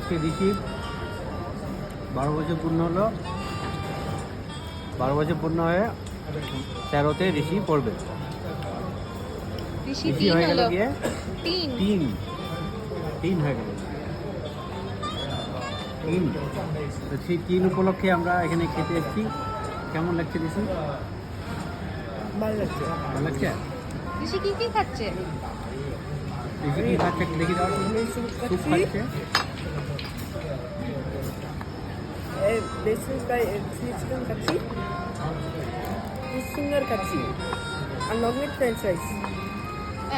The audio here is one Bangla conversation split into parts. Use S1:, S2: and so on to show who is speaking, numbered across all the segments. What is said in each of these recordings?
S1: আজকে ঋষির 12 বছর পূর্ণ হলো। 12 বছর পূর্ণ হয়ে 13তে ঋষি পড়বে।
S2: ঋষি
S1: ঋষি
S2: 3
S1: হয়ে গেল
S2: হলো।
S1: গিয়ে
S2: 3
S1: তিন হয়ে গেল। 3 তো সেই 3 উপলক্ষে আমরা এখানে খেতে এসেছি। কেমন লাগছে ঋষি?
S3: ভালো লাগছে।
S1: ভালো লাগছে?
S2: ঋষি কি খাচ্ছে?
S1: ঋষি কি খাচ্ছে দেখি দাও। স্যুপ খাচ্ছে।
S3: This is by chili chicken খাচ্ছি, ফিঙ্গার খাচ্ছি আর normal French fries.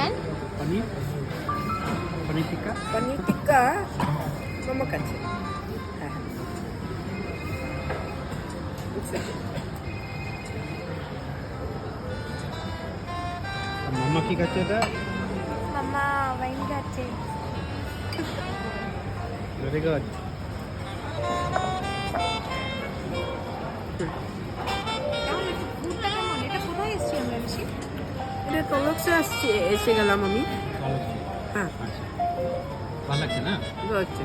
S2: And
S1: paneer tikka.
S3: Paneer tikka মামা খাচ্ছে। হ্যাঁ
S1: মামা কি খাচ্ছে এটা?
S2: মামা ওয়াইন খাচ্ছে।
S1: Very good.
S3: এটা টলক্সে এসে গেলাম আমি।
S1: ভালো
S3: হ্যাঁ
S1: লাগছে না?
S3: ভালো হচ্ছে।